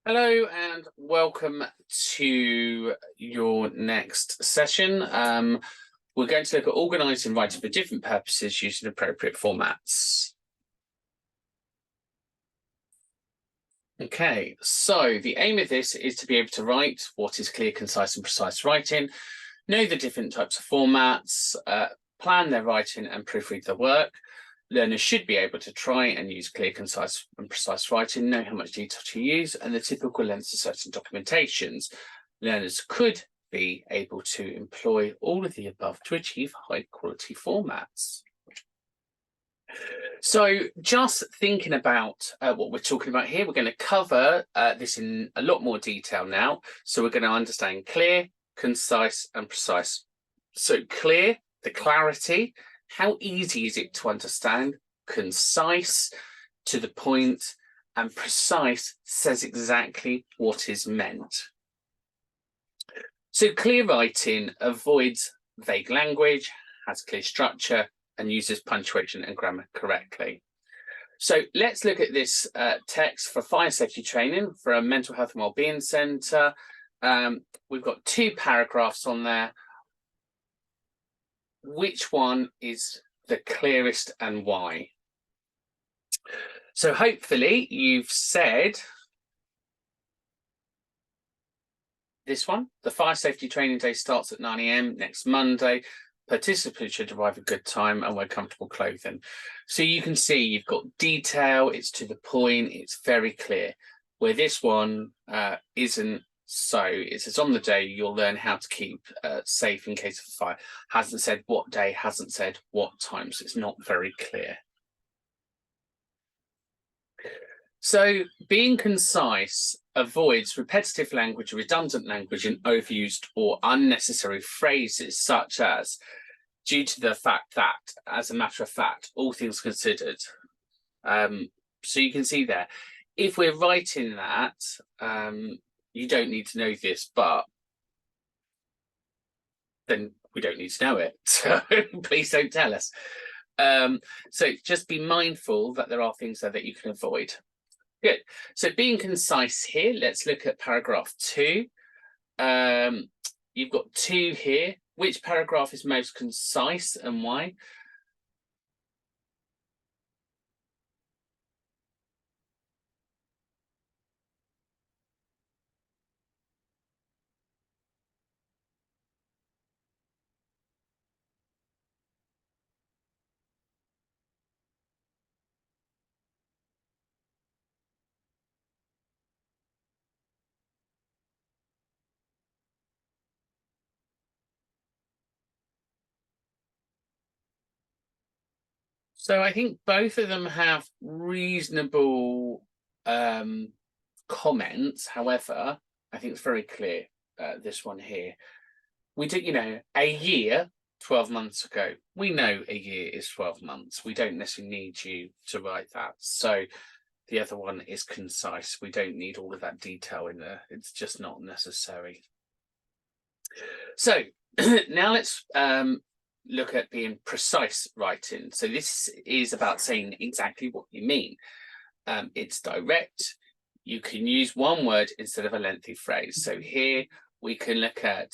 Hello and welcome to your next session. We're going to look at organising writing for different purposes using appropriate formats. Okay, so the aim of this is to be able to write what is clear, concise and precise writing, know the different types of formats, plan their writing and proofread their work. Learners should be able to try and use clear, concise and precise writing, know how much detail to use and the typical lengths of certain documentations. Learners could be able to employ all of the above to achieve high quality formats. So just thinking about what we're talking about here, we're going to cover this in a lot more detail now. So we're going to understand clear, concise and precise. So clear, the clarity. How easy is it to understand? Concise, to the point, and precise says exactly what is meant. So clear writing avoids vague language, has clear structure, and uses punctuation and grammar correctly. So let's look at this text for fire safety training for a mental health and wellbeing centre. We've got 2 paragraphs on there. Which one is the clearest and why? So hopefully you've said this one. The fire safety training day starts at 9 AM next Monday. Participants should arrive at good time and wear comfortable clothing. So you can see you've got detail, it's to the point, it's very clear. Where this one isn't so. It says on the day you'll learn how to keep safe in case of a fire. Hasn't said what day, hasn't said what time, so it's not very clear. So being concise avoids repetitive language, redundant language and overused or unnecessary phrases such as due to the fact that, as a matter of fact, all things considered. So you can see there, if we're writing that, you don't need to know this, but then we don't need to know it. So please don't tell us. So just be mindful that there are things there that you can avoid. Good. So being concise here, let's look at paragraph 2. You've got 2 here. Which paragraph is most concise and why? So I think both of them have reasonable comments. However, I think it's very clear, this one here. We do, a year, 12 months ago. We know a year is 12 months. We don't necessarily need you to write that. So the other one is concise. We don't need all of that detail in there. It's just not necessary. So now let's look at being precise writing. So this is about saying exactly what you mean. It's direct. You can use one word instead of a lengthy phrase. So here we can look at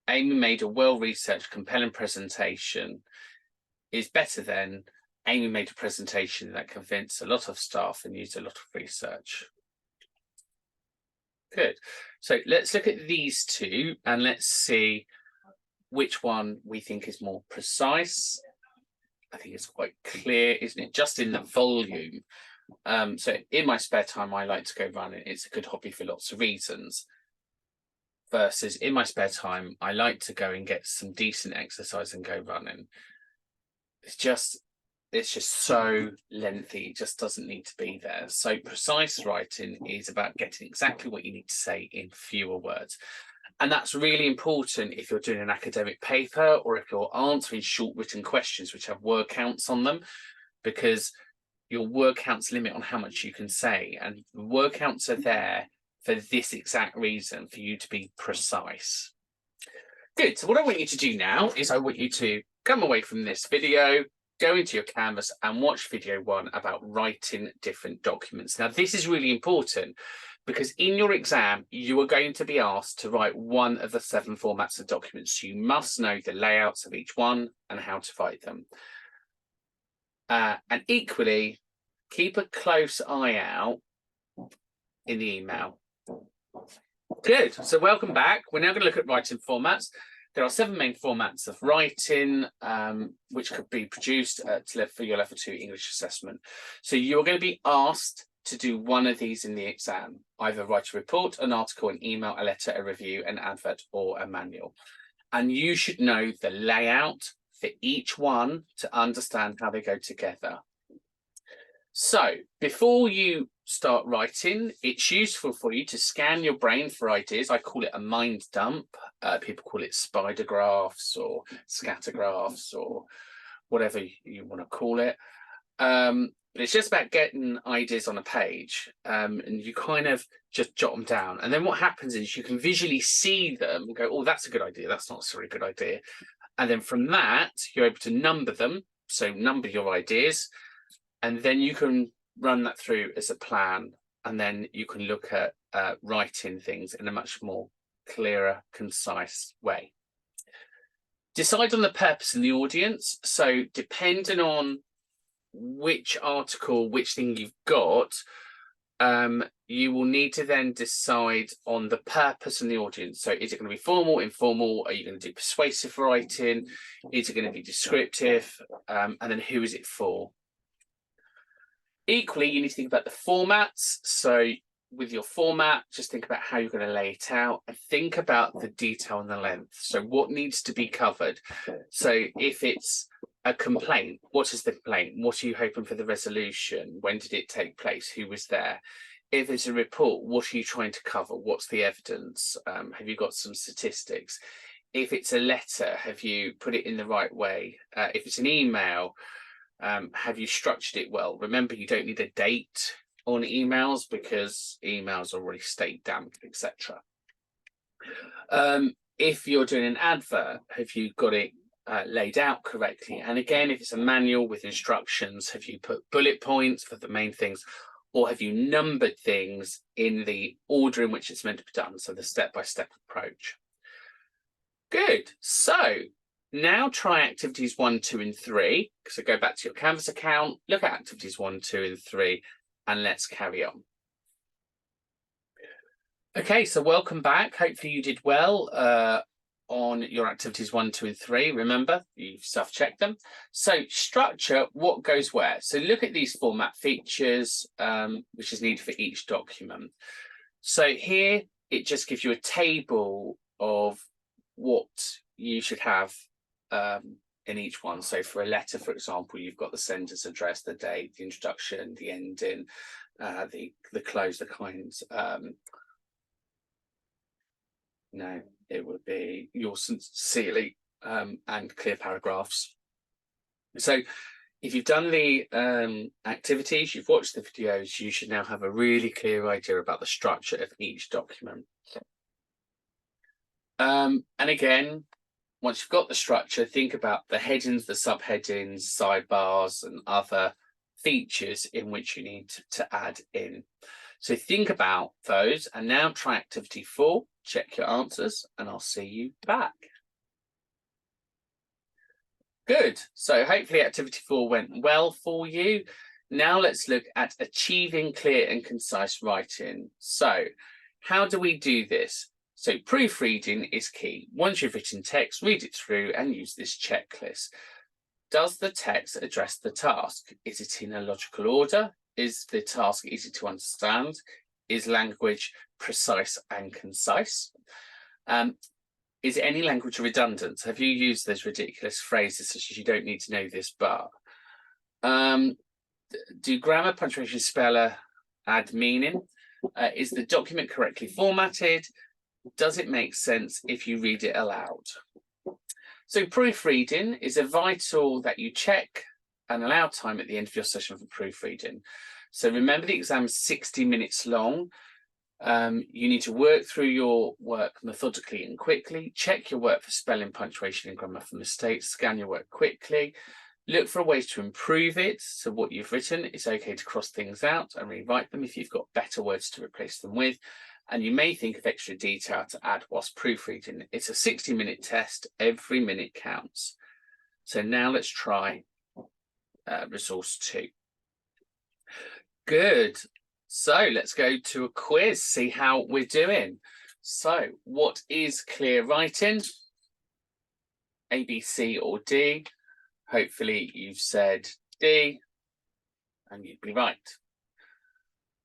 Amy made a well-researched, compelling presentation is better than Amy made a presentation that convinced a lot of staff and used a lot of research. Good. So let's look at these 2 and let's see which one we think is more precise. I think it's quite clear, isn't it? Just in the volume. So in my spare time, I like to go running. It's a good hobby for lots of reasons. Versus in my spare time, I like to go and get some decent exercise and go running. It's just so lengthy. It just doesn't need to be there. So precise writing is about getting exactly what you need to say in fewer words. And that's really important if you're doing an academic paper or if you're answering short written questions which have word counts on them, because your word counts limit on how much you can say. And the word counts are there for this exact reason, for you to be precise. Good. So what I want you to do now is I want you to come away from this video go into your Canvas and watch video 1 about writing different documents. Now, this is really important because in your exam, you are going to be asked to write one of the 7 formats of documents. You must know the layouts of each one and how to write them. And equally, keep a close eye out in the email. Good. So welcome back. We're now going to look at writing formats. There are 7 main formats of writing, which could be produced for your level 2 English assessment. So you're going to be asked to do one of these in the exam, either write a report, an article, an email, a letter, a review, an advert, or a manual. And you should know the layout for each one to understand how they go together. So before you start writing, it's useful for you to scan your brain for ideas. I call it a mind dump. People call it spider graphs or scatter graphs or whatever you want to call it. But it's just about getting ideas on a page, and you kind of just jot them down. And then what happens is you can visually see them and go, oh, that's a good idea. That's not a really good idea. And then from that, you're able to number them. So number your ideas. And then you can run that through as a plan, and then you can look at writing things in a much more clearer, concise way. Decide on the purpose and the audience. So depending on which article, which thing you've got, you will need to then decide on the purpose and the audience. So is it going to be formal, informal? Are you going to do persuasive writing? Is it going to be descriptive? And then who is it for? Equally, you need to think about the formats. So with your format, just think about how you're going to lay it out and think about the detail and the length. So what needs to be covered? So if it's a complaint, what is the complaint? What are you hoping for the resolution? When did it take place? Who was there? If it's a report, what are you trying to cover? What's the evidence? Have you got some statistics? If it's a letter, have you put it in the right way? If it's an email, have you structured it well? Remember, you don't need a date on emails because emails are already state damped, etc. If you're doing an advert, have you got it laid out correctly? And again, if it's a manual with instructions, have you put bullet points for the main things, or have you numbered things in the order in which it's meant to be done? So the step-by-step approach. Good. So now try activities 1, 2, and 3. So go back to your Canvas account, look at activities 1, 2, and 3, and let's carry on. Okay, so welcome back. Hopefully you did well on your activities 1, 2, and 3. Remember, you've self-checked them. So structure what goes where. So look at these format features, which is needed for each document. So here, it just gives you a table of what you should have in each one. So for a letter, for example, you've got the sender's address, the date, the introduction, the ending, the close, the kinds. No, it would be yours sincerely and clear paragraphs. So if you've done the activities, you've watched the videos, you should now have a really clear idea about the structure of each document. And again, once you've got the structure, think about the headings, the subheadings, sidebars, and other features in which you need to add in. So think about those, and now try activity 4, check your answers, and I'll see you back. Good. So hopefully activity 4 went well for you. Now let's look at achieving clear and concise writing. So how do we do this? So proofreading is key. Once you've written text, read it through and use this checklist. Does the text address the task? Is it in a logical order? Is the task easy to understand? Is language precise and concise? Is any language redundant? Have you used those ridiculous phrases such as "you don't need to know this, but"? Do grammar, punctuation, speller add meaning? Is the document correctly formatted? Does it make sense if you read it aloud? So proofreading is a vital that you check and allow time at the end of your session for proofreading. So remember, the exam is 60 minutes long. You need to work through your work methodically and quickly, check your work for spelling, punctuation, and grammar for mistakes, scan your work quickly, Look for ways to improve it. So what you've written, it's okay to cross things out and rewrite them if you've got better words to replace them with. And you may think of extra detail to add whilst proofreading. It's a 60-minute test. Every minute counts. So now let's try resource 2. Good. So let's go to a quiz, see how we're doing. So what is clear writing? A, B, C, or D? Hopefully you've said D, and you'd be right.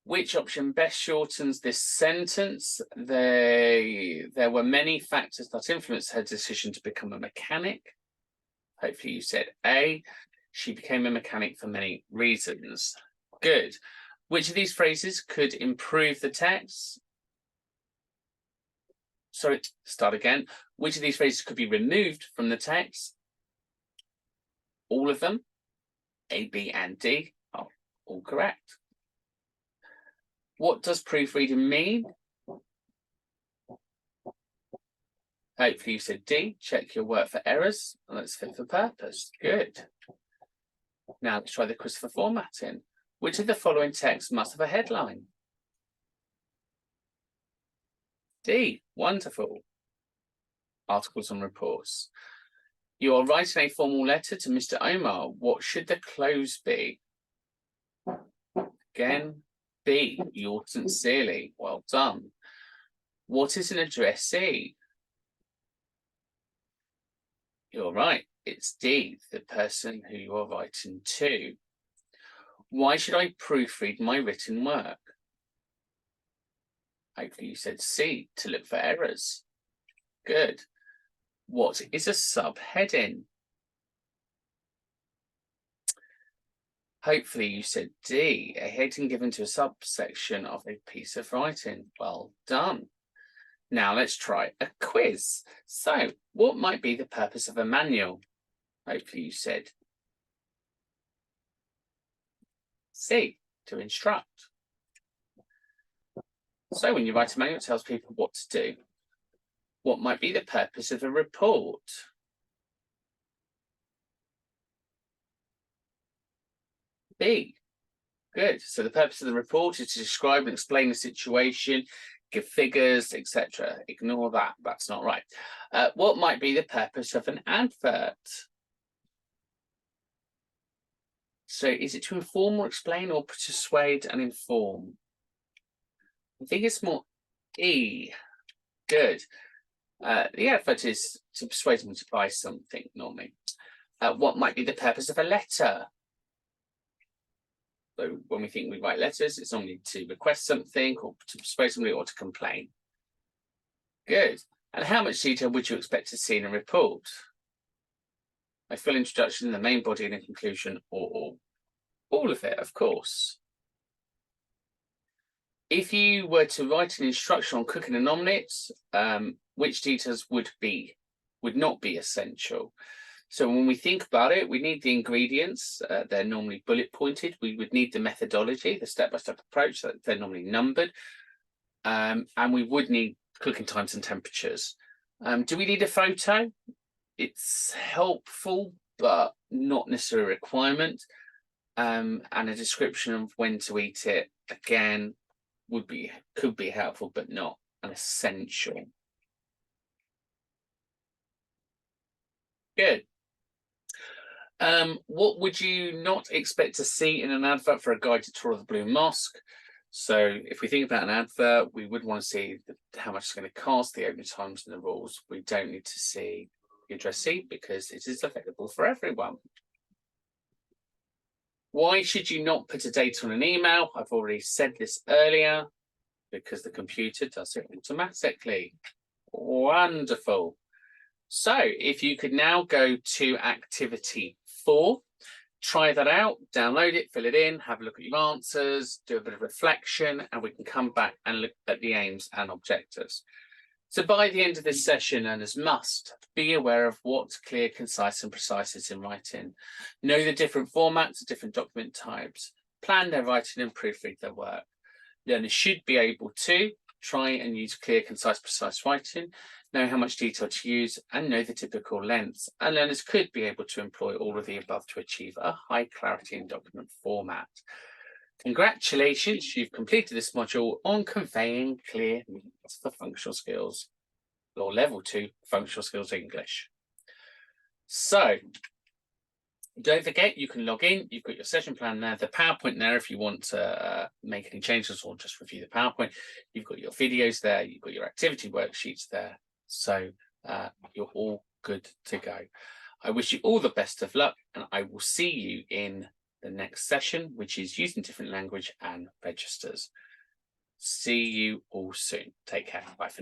Which option best shortens this sentence? There were many factors that influenced her decision to become a mechanic. Hopefully you said A. She became a mechanic for many reasons. Good. Which of these phrases could improve the text? Sorry, start again. Which of these phrases could be removed from the text? All of them. A, B, and D are all correct. What does proofreading mean? Hopefully you said D. Check your work for errors. And that's fit for purpose. Good. Now let's try the quiz for formatting. Which of the following texts must have a headline? D. Wonderful. Articles and reports. You are writing a formal letter to Mr. Omar. What should the close be? Again, B. Yours sincerely. Well done. What is an addressee? You're right. It's D, the person who you are writing to. Why should I proofread my written work? Hopefully you said C, to look for errors. Good. What is a subheading? Hopefully you said D, a heading given to a subsection of a piece of writing. Well done. Now let's try a quiz. So, what might be the purpose of a manual? Hopefully you said C, to instruct. So when you write a manual, it tells people what to do. What might be the purpose of a report? B. Good. So the purpose of the report is to describe and explain the situation, give figures, etc. Ignore that. That's not right. What might be the purpose of an advert? So is it to inform or explain, or persuade and inform? I think it's more E. Good. The advert is to persuade them to buy something normally. What might be the purpose of a letter? So when we think we write letters, it's normally to request something, or to persuade somebody, or to complain. Good. And how much detail would you expect to see in a report? A full introduction, the main body, and a conclusion, or all of it, of course. If you were to write an instruction on cooking an omelette, which details would not be essential? So when we think about it, we need the ingredients. They're normally bullet pointed. We would need the methodology, the step-by-step approach. They're normally numbered. And we would need cooking times and temperatures. Do we need a photo? It's helpful, but not necessarily a requirement. And a description of when to eat it, again, could be helpful, but not an essential. Good. What would you not expect to see in an advert for a guided tour of the Blue Mosque? So if we think about an advert, we would want to see how much it's going to cost, the opening times and the rules. We don't need to see the addressee because it is available for everyone. Why should you not put a date on an email? I've already said this earlier, because the computer does it automatically. Wonderful. So if you could now go to activity 4, try that out, download it, fill it in, have a look at your answers, do a bit of reflection, and we can come back and look at the aims and objectives. So by the end of this session, learners must be aware of what clear, concise, and precise is in writing. Know the different formats of different document types. Plan their writing and proofread their work. Learners should be able to try and use clear, concise, precise writing, know how much detail to use, and know the typical lengths. And learners could be able to employ all of the above to achieve a high clarity in document format. Congratulations, you've completed this module on conveying clear meanings for functional skills, or level 2 functional skills English. So don't forget, you can log in, you've got your session plan there, the PowerPoint there if you want to make any changes or just review the PowerPoint. You've got your videos there, you've got your activity worksheets there. So you're all good to go. I wish you all the best of luck, and I will see you in the next session, which is using different language and registers. See you all soon. Take care. Bye for now.